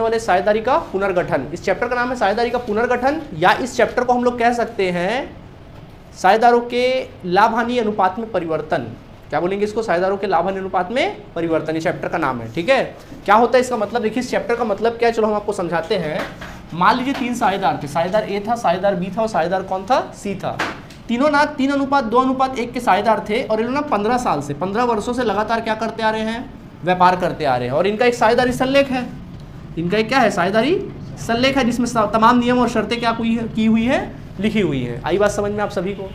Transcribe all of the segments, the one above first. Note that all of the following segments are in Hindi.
वाले साझेदारी का पुनर्गठन। इस चैप्टर का नाम है साझेदारी का पुनर्गठन, या इस चैप्टर को हम लोग कह सकते हैं साझेदारों के लाभ हानि अनुपात में परिवर्तन। क्या बोलेंगे इसको? साझेदारों के लाभ हानि अनुपात में परिवर्तन, ये चैप्टर का नाम है। ठीक है, क्या होता है इसका मतलब? देखिए इस चैप्टर का मतलब क्या है, चलो हम आपको समझाते हैं। मान लीजिए 3 साझेदार थे, साझेदार ए था, साझेदार बी था और साझेदार कौन था? सी था। तीनों ना 3:2:1 के साझेदार थे और इन्होंने 15 साल से 15 वर्षों से लगातार क्या करते आ रहे हैं? व्यापार करते आ रहे हैं। और इनका एक साझेदारी सल्लेख है, इनका एक क्या है? साझेदारी सल्लेख है, जिसमें तमाम नियम और शर्तें क्या की हुई है? लिखी हुई है। आई बात समझ में आप सभी को?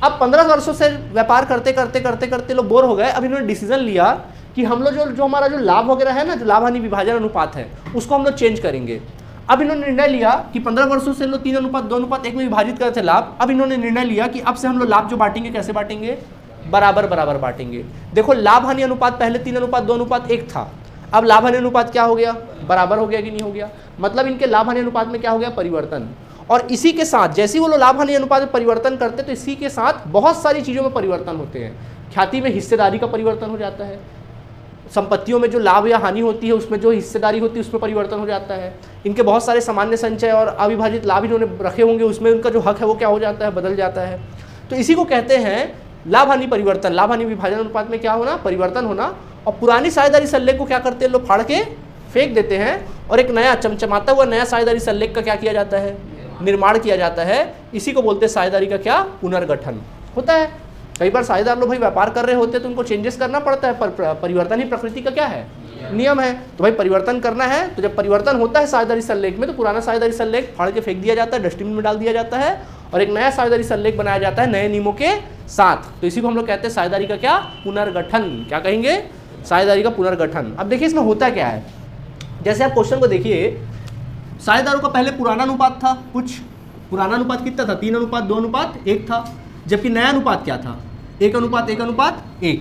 अब 15 वर्षों से व्यापार करते करते करते करते लोग बोर हो गए। अब इन्होंने डिसीजन लिया कि हम लोग जो हमारा जो लाभ वगैरह है ना, जो लाभ हानि विभाजन अनुपात है, उसको हम लोग चेंज करेंगे। अब इन्होंने निर्णय लिया कि 15 वर्षों से लोग 3:2:1 में विभाजित करते थे लाभ। अब इन्होंने निर्णय लिया कि अब से हम लोग लाभ जो बांटेंगे कैसे बांटेंगे? बराबर बराबर बांटेंगे। देखो लाभ हानि अनुपात पहले 3:2:1 था, अब लाभ हानि अनुपात क्या हो गया? बराबर हो गया कि नहीं हो गया? मतलब इनके लाभ हानि अनुपात में क्या हो गया? परिवर्तन। और इसी के साथ जैसे ही वो लोग लाभ हानि अनुपात में परिवर्तन करते तो इसी के साथ बहुत सारी चीज़ों में परिवर्तन होते हैं। ख्याति में हिस्सेदारी का परिवर्तन हो जाता है, संपत्तियों में जो लाभ या हानि होती है उसमें जो हिस्सेदारी होती है उसमें परिवर्तन हो जाता है। इनके बहुत सारे सामान्य संचय और अविभाजित लाभ इन्होंने रखे होंगे, उसमें उनका जो हक है वो क्या हो जाता है? बदल जाता है। तो इसी को कहते हैं लाभ हानि परिवर्तन, लाभ हानि विभाजन अनुपात में क्या होना? परिवर्तन होना। और पुरानी साझेदारी सल्लेख को क्या करते हैं लोग? फाड़ के फेंक देते हैं और एक नया चमचमाता हुआ नया साझेदारी सल्लेख का क्या किया जाता है? निर्माण किया जाता है। इसी को बोलते हैं साझेदारी का क्या? पुनर्गठन होता है। कई बार साझेदार लोग भाई व्यापार कर रहे होते हैं तो उनको चेंजेस करना पड़ता है, पर परिवर्तन ही प्रकृति का क्या है? नियम है। तो भाई परिवर्तन करना है, तो जब परिवर्तन होता है साझेदारी सल्लेख में तो पुराना साझेदारी सल्लेख फाड़ के फेंक दिया जाता है, डस्टबिन में डाल दिया जाता है और एक नया साझेदारी सल्लेख बनाया जाता है नए नियमों के साथ। तो इसी को हम लोग कहते हैं साझेदारी का क्या? पुनर्गठन। क्या कहेंगे? साझेदारी का पुनर्गठन। अब देखिए इसमें होता क्या है, जैसे आप क्वेश्चन को देखिए, साझेदारों का पहले पुराना अनुपात था, कुछ पुराना अनुपात कितना था? 3:2:1 था, जबकि नया अनुपात क्या था? 1:1:1।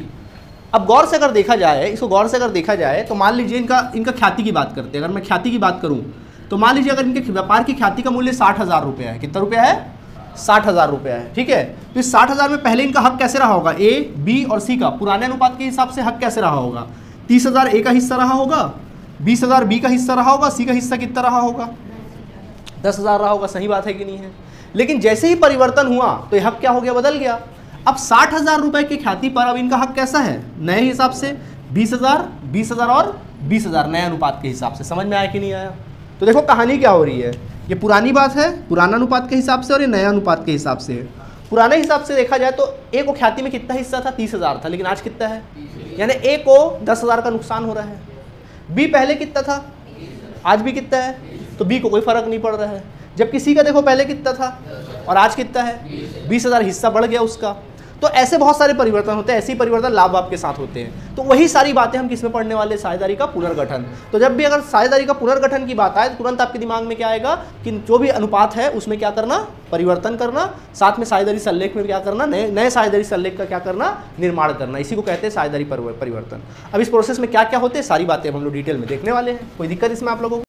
अब गौर से अगर देखा जाए, इसको गौर से अगर देखा जाए तो मान लीजिए इनका ख्याति की बात करते हैं। अगर मैं ख्याति की बात करूं तो मान लीजिए अगर इनके व्यापार की ख्याति का मूल्य 60,000 रुपये है। कितना रुपया है? 60,000 रुपये है। ठीक है, तो इस 60,000 में पहले इनका हक कैसे रहा होगा? ए, बी और सी का पुराने अनुपात के हिसाब से हक कैसे रहा होगा? 30,000 ए का हिस्सा रहा होगा, 20,000 बी का हिस्सा रहा होगा, सी का हिस्सा कितना रहा होगा? 10,000 रहा होगा। सही बात है कि नहीं है? लेकिन जैसे ही परिवर्तन हुआ तो यह हक क्या हो गया? बदल गया। अब 60,000 रुपये की ख्याति पर अब इनका हक कैसा है? नए हिसाब से 20,000, 20,000 और 20,000 नए अनुपात के हिसाब से। समझ में आया कि नहीं आया? तो देखो कहानी क्या हो रही है, ये पुरानी बात है पुराना अनुपात के हिसाब से और ये नया अनुपात के हिसाब से है। पुराने हिसाब से देखा जाए तो ए को ख्याति में कितना हिस्सा था? 30,000 था, लेकिन आज कितना है? यानी ए को 10,000 का नुकसान हो रहा है। बी पहले कितना था? आज भी कितना है? तो बी को कोई फर्क नहीं पड़ रहा है। जबकि सी का देखो पहले कितना था और आज कितना है? 20,000 हिस्सा बढ़ गया उसका। तो ऐसे बहुत सारे परिवर्तन होते हैं, ऐसे ही परिवर्तन लाभ आपके साथ होते हैं। तो वही सारी बातें हम किसमें पढ़ने वाले? साझेदारी का पुनर्गठन। तो जब भी अगर साझेदारी का पुनर्गठन की बात आए तो तुरंत आपके दिमाग में क्या आएगा कि जो भी अनुपात है उसमें क्या करना? परिवर्तन करना। साथ में साझेदारी सल्लेख में क्या करना? नए साझेदारी सल्लेख का क्या करना? निर्माण करना। इसी को कहते हैं साझेदारी परिवर्तन। अब इस प्रोसेस में क्या क्या होते हैं सारी बातें हम लोग डिटेल में देखने वाले हैं। कोई दिक्कत इसमें आप लोगों को?